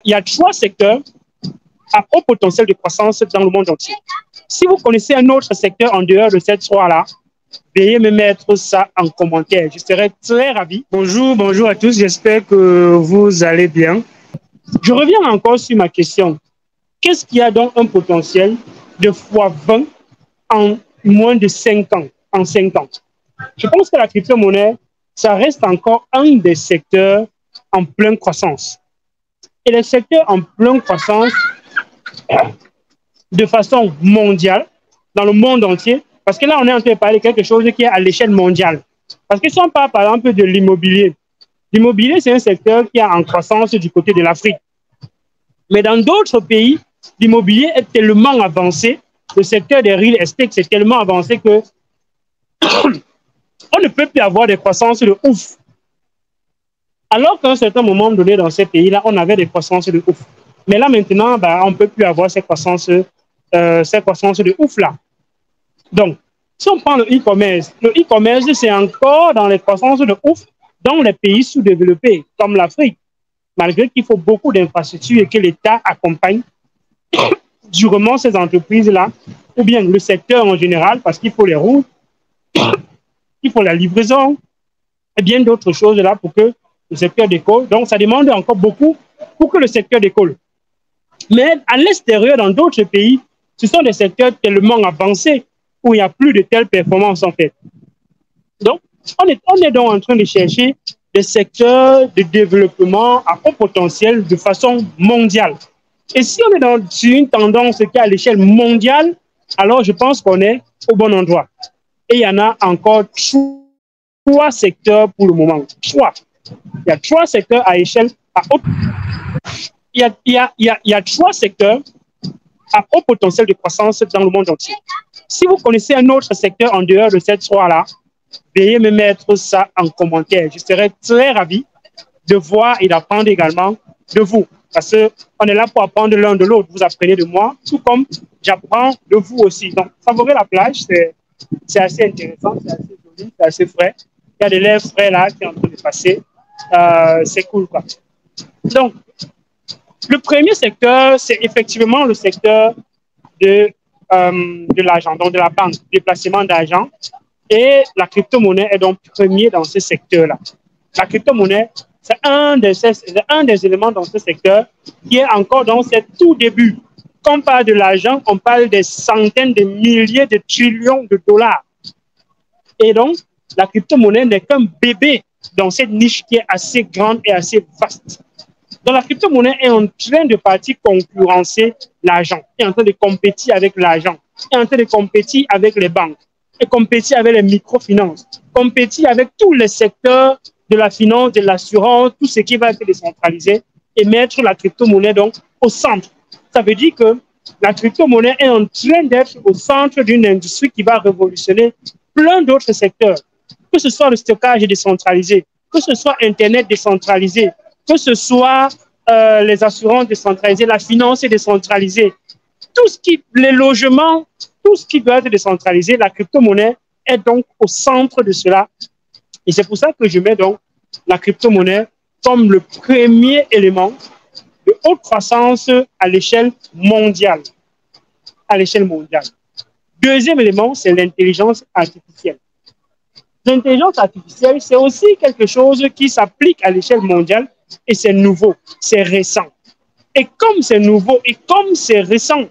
Il y a 3 secteurs à haut potentiel de croissance dans le monde entier. Si vous connaissez un autre secteur en dehors de ces 3-là, veuillez me mettre ça en commentaire. Je serai très ravi. Bonjour, bonjour à tous. J'espère que vous allez bien. Je reviens encore sur ma question. Qu'est-ce qui a donc un potentiel de x20 en moins de 5 ans, en 5 ans? Je pense que la crypto-monnaie, ça reste encore un des secteurs en pleine croissance. Et les secteurs en pleine croissance, de façon mondiale, dans le monde entier, parce que là, on est en train de parler de quelque chose qui est à l'échelle mondiale. Parce que si on parle, par exemple, de l'immobilier, l'immobilier, c'est un secteur qui est en croissance du côté de l'Afrique. Mais dans d'autres pays, l'immobilier est tellement avancé, le secteur des real estate, c'est tellement avancé que on ne peut plus avoir des croissances de ouf. Alors qu'à un certain moment donné, dans ces pays-là, on avait des croissances de ouf. Mais là, maintenant, on ne peut plus avoir ces croissances de ouf-là. Donc, si on prend le e-commerce, c'est encore dans les croissances de ouf dans les pays sous-développés, comme l'Afrique, malgré qu'il faut beaucoup d'infrastructures et que l'État accompagne durement ces entreprises-là, ou bien le secteur en général, parce qu'il faut les routes, il faut la livraison, et bien d'autres choses là pour que le secteur décolle. Donc, ça demande encore beaucoup pour que le secteur décolle. Mais à l'extérieur, dans d'autres pays, ce sont des secteurs tellement avancés où il n'y a plus de telles performances en fait. Donc, on est donc en train de chercher des secteurs de développement à haut potentiel de façon mondiale. Et si on est sur une tendance qui est à l'échelle mondiale, alors je pense qu'on est au bon endroit. Et il y en a encore 3 secteurs pour le moment. 3. Il y a 3 secteurs à échelle à haut. Il y a 3 secteurs à haut potentiel de croissance dans le monde entier. Si vous connaissez un autre secteur en dehors de ces 3-là, veuillez me mettre ça en commentaire. Je serai très ravi de voir et d'apprendre également de vous. Parce qu'on est là pour apprendre l'un de l'autre. Vous apprenez de moi, tout comme j'apprends de vous aussi. Donc, savourer la plage, c'est assez intéressant, c'est assez joli, c'est assez frais. Il y a de l'air frais là qui est en train de passer. C'est cool, quoi. Donc, le premier secteur, c'est effectivement le secteur de l'argent, donc de la banque, du placement d'argent. Et la crypto-monnaie est donc premier dans ce secteur-là. La crypto-monnaie, c'est un des éléments dans ce secteur qui est encore dans ses tout débuts. Quand on parle de l'argent, on parle des centaines de milliers de trillions de dollars. Et donc, la crypto-monnaie n'est qu'un bébé dans cette niche qui est assez grande et assez vaste. Donc, la crypto-monnaie est en train de partir concurrencer l'argent, est en train de compétir avec l'argent, est en train de compétir avec les banques, et compétir avec les microfinances, compétir avec tous les secteurs de la finance, de l'assurance, tout ce qui va être décentralisé et mettre la crypto-monnaie donc au centre. Ça veut dire que la crypto-monnaie est en train d'être au centre d'une industrie qui va révolutionner plein d'autres secteurs, que ce soit le stockage décentralisé, que ce soit Internet décentralisé, que ce soit les assurances décentralisées, la finance décentralisée, tout ce qui, les logements, tout ce qui doit être décentralisé, la crypto-monnaie est donc au centre de cela. Et c'est pour ça que je mets donc la crypto-monnaie comme le premier élément de haute croissance à l'échelle mondiale. À l'échelle mondiale. Deuxième élément, c'est l'intelligence artificielle. L'intelligence artificielle, c'est aussi quelque chose qui s'applique à l'échelle mondiale et c'est nouveau, c'est récent. Et comme c'est nouveau et comme c'est récent,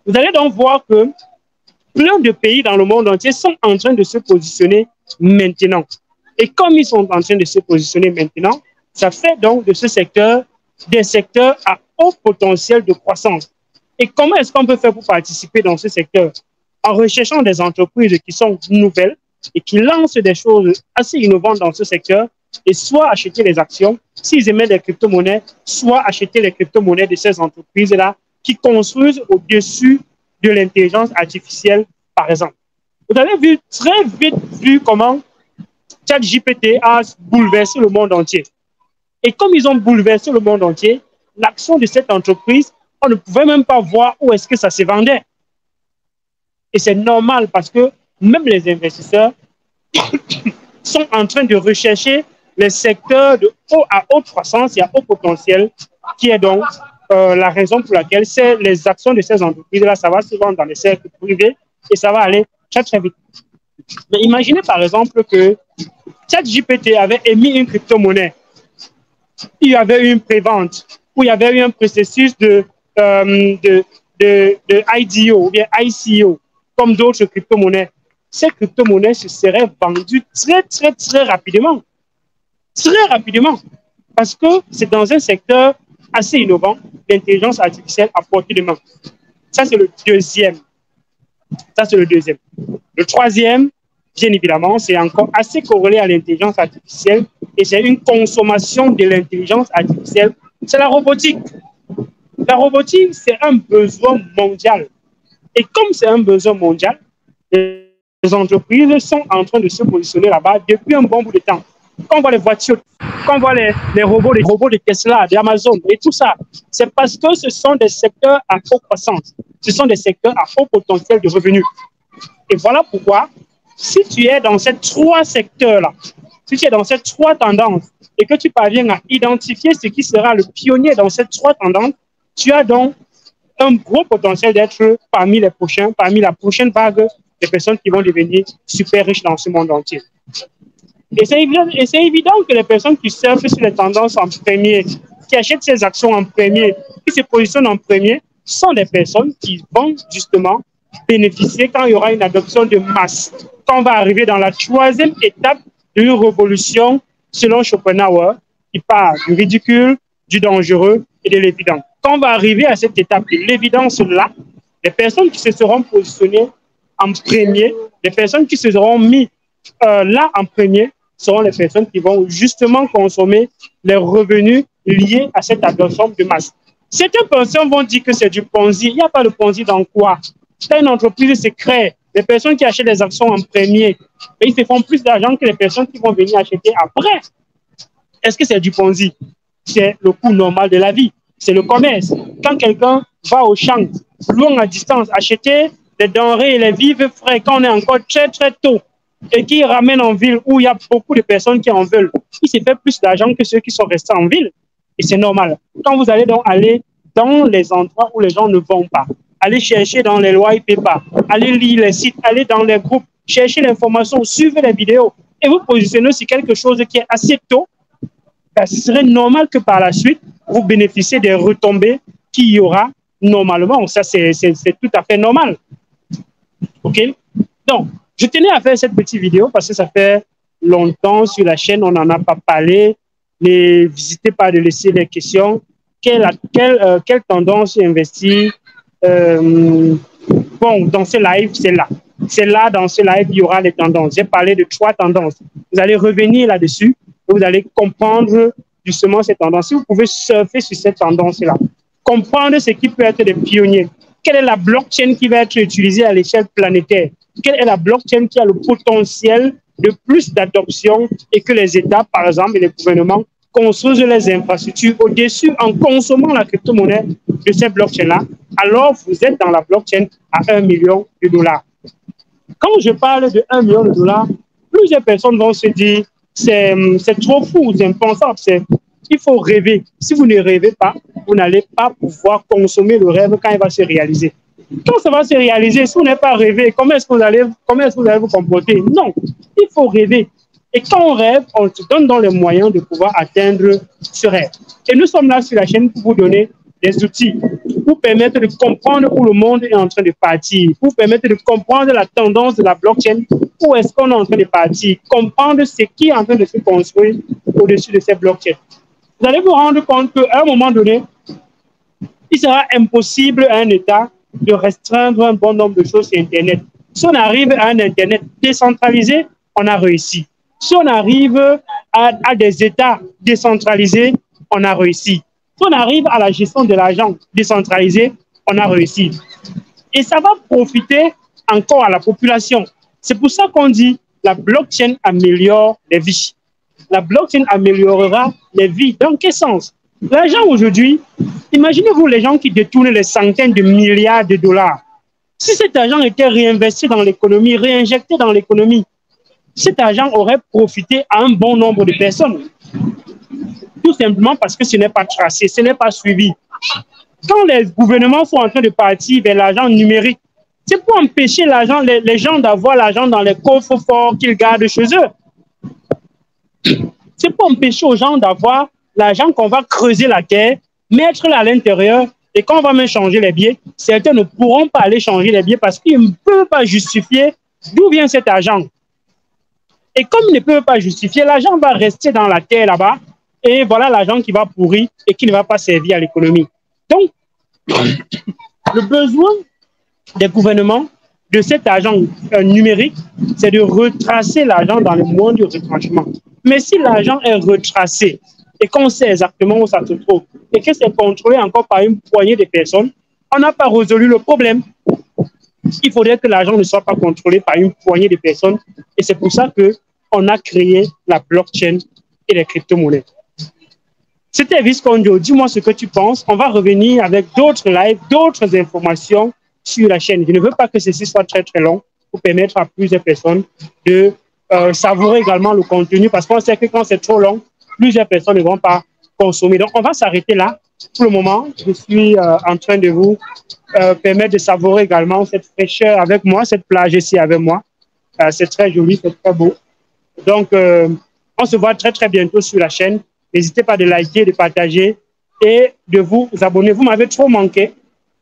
vous allez donc voir que plein de pays dans le monde entier sont en train de se positionner maintenant. Et comme ils sont en train de se positionner maintenant, ça fait donc de ce secteur des secteurs à haut potentiel de croissance. Et comment est-ce qu'on peut faire pour participer dans ce secteur? En recherchant des entreprises qui sont nouvelles et qui lancent des choses assez innovantes dans ce secteur et soit acheter les actions, s'ils émettent des crypto-monnaies, soit acheter les crypto-monnaies de ces entreprises-là qui construisent au-dessus de l'intelligence artificielle, par exemple. Vous avez vu très vite comment ChatGPT a bouleversé le monde entier. Et comme ils ont bouleversé le monde entier, l'action de cette entreprise, on ne pouvait même pas voir où est-ce que ça se vendait. Et c'est normal parce que même les investisseurs sont en train de rechercher les secteurs de haut à haute croissance et à haut potentiel qui est donc la raison pour laquelle les actions de ces entreprises-là, ça va se vendre dans les cercles privés et ça va aller très, très vite. Mais imaginez par exemple que ChatGPT avait émis une crypto-monnaie. Il y avait eu une prévente, où il y avait eu un processus de IDO ou bien ICO, comme d'autres crypto-monnaies. Ces crypto-monnaies se seraient vendues très, très, très rapidement. Très rapidement. Parce que c'est dans un secteur assez innovant, l'intelligence artificielle à portée de main. Ça, c'est le deuxième. Ça, c'est le deuxième. Le troisième, bien évidemment, c'est encore assez corrélé à l'intelligence artificielle et c'est une consommation de l'intelligence artificielle. C'est la robotique. La robotique, c'est un besoin mondial. Et comme c'est un besoin mondial, les entreprises sont en train de se positionner là-bas depuis un bon bout de temps. Quand on voit les voitures, quand on voit les robots de Tesla, d'Amazon et tout ça, c'est parce que ce sont des secteurs à haute croissance. Ce sont des secteurs à haut potentiel de revenus. Et voilà pourquoi, si tu es dans ces trois secteurs-là, si tu es dans ces trois tendances et que tu parviens à identifier ce qui sera le pionnier dans ces trois tendances, tu as donc un gros potentiel d'être parmi les prochains, parmi la prochaine vague des personnes qui vont devenir super riches dans ce monde entier. Et c'est évident que les personnes qui surfent sur les tendances en premier, qui achètent ces actions en premier, qui se positionnent en premier, sont des personnes qui vont justement bénéficier quand il y aura une adoption de masse. Quand on va arriver dans la troisième étape d'une révolution, selon Schopenhauer, qui part du ridicule, du dangereux et de l'évident. Quand on va arriver à cette étape de l'évidence-là, les personnes qui se seront positionnées en premier, les personnes qui se seront mises là en premier, seront les personnes qui vont justement consommer les revenus liés à cette adoption de masse. Certaines personnes vont dire que c'est du Ponzi. Il n'y a pas de Ponzi dans quoi? Quand une entreprise se crée, les personnes qui achètent des actions en premier, ils se font plus d'argent que les personnes qui vont venir acheter après. Est-ce que c'est du Ponzi? C'est le coût normal de la vie. C'est le commerce. Quand quelqu'un va au champ, loin à distance, acheter des denrées et les vivres frais, quand on est encore très, très tôt, et qui ramène en ville où il y a beaucoup de personnes qui en veulent, il se fait plus d'argent que ceux qui sont restés en ville. Et c'est normal. Quand vous allez donc aller dans les endroits où les gens ne vont pas, aller chercher dans les lois IPPA, aller lire les sites, aller dans les groupes, chercher l'information, suivre les vidéos et vous positionner sur quelque chose qui est assez tôt, ben, ce serait normal que par la suite, vous bénéficiez des retombées qu'il y aura normalement. Ça, c'est tout à fait normal. OK? Donc, je tenais à faire cette petite vidéo parce que ça fait longtemps sur la chaîne, on n'en a pas parlé. N'hésitez pas de laisser les questions. Quelle tendance investir? Bon, dans ce live, c'est là. C'est là, dans ce live, il y aura les tendances. J'ai parlé de 3 tendances. Vous allez revenir là-dessus. Vous allez comprendre justement ces tendances. Si vous pouvez surfer sur cette tendance-là, comprendre ce qui peut être des pionniers. Quelle est la blockchain qui va être utilisée à l'échelle planétaire? Quelle est la blockchain qui a le potentiel de plus d'adoption et que les États, par exemple, et les gouvernements construisent les infrastructures au-dessus en consommant la crypto-monnaie de cette blockchain-là, alors vous êtes dans la blockchain à $1 million. Quand je parle de $1 million, plusieurs personnes vont se dire c'est trop fou, c'est impensable, il faut rêver. Si vous ne rêvez pas, vous n'allez pas pouvoir consommer le rêve quand il va se réaliser. Quand ça va se réaliser, si vous n'avez pas rêvé, comment est-ce que vous allez vous comporter? Non, il faut rêver. Et quand on rêve, on se donne dans les moyens de pouvoir atteindre ce rêve. Et nous sommes là sur la chaîne pour vous donner des outils, pour permettre de comprendre où le monde est en train de partir, pour permettre de comprendre la tendance de la blockchain, où est-ce qu'on est en train de partir, comprendre ce qui est en train de se construire au-dessus de ces blockchains. Vous allez vous rendre compte qu'à un moment donné, il sera impossible à un État de restreindre un bon nombre de choses sur Internet. Si on arrive à un Internet décentralisé, on a réussi. Si on arrive à des États décentralisés, on a réussi. Si on arrive à la gestion de l'argent décentralisée, on a réussi. Et ça va profiter encore à la population. C'est pour ça qu'on dit la blockchain améliore les vies. La blockchain améliorera les vies. Dans quel sens? L'argent aujourd'hui, imaginez-vous les gens qui détournent les centaines de milliards de dollars. Si cet argent était réinvesti dans l'économie, réinjecté dans l'économie, cet argent aurait profité à un bon nombre de personnes. Tout simplement parce que ce n'est pas tracé, ce n'est pas suivi. Quand les gouvernements sont en train de partir vers l'argent numérique, c'est pour empêcher les gens d'avoir l'argent dans les coffres forts qu'ils gardent chez eux. C'est pour empêcher aux gens d'avoir l'argent qu'on va creuser la terre, mettre là à l'intérieur, et quand on va même changer les billets, certains ne pourront pas aller changer les billets parce qu'ils ne peuvent pas justifier d'où vient cet argent. Et comme ils ne peuvent pas justifier, l'argent va rester dans la terre là-bas, et voilà l'argent qui va pourrir et qui ne va pas servir à l'économie. Donc, le besoin des gouvernements de cet argent numérique, c'est de retracer l'argent dans le monde du retranchement. Mais si l'argent est retracé et qu'on sait exactement où ça se trouve et que c'est contrôlé encore par une poignée de personnes, on n'a pas résolu le problème. Il faudrait que l'argent ne soit pas contrôlé par une poignée de personnes et c'est pour ça qu'on a créé la blockchain et les crypto-monnaies. C'était Viscondio, dis-moi ce que tu penses. On va revenir avec d'autres lives, d'autres informations sur la chaîne. Je ne veux pas que ceci soit très très long pour permettre à plusieurs personnes de savourer également le contenu parce qu'on sait que quand c'est trop long, plusieurs personnes ne vont pas consommer. Donc on va s'arrêter là. Pour le moment, je suis en train de vous permettre de savourer également cette fraîcheur avec moi, cette plage ici avec moi. C'est très joli, c'est très beau. Donc on se voit très très bientôt sur la chaîne. N'hésitez pas de liker, de partager et de vous abonner. Vous m'avez trop manqué.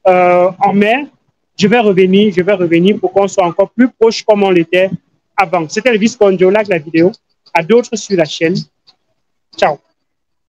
En mai, je vais revenir pour qu'on soit encore plus proche comme on l'était avant. C'était le Viscondio, like la vidéo. À d'autres sur la chaîne. Ciao.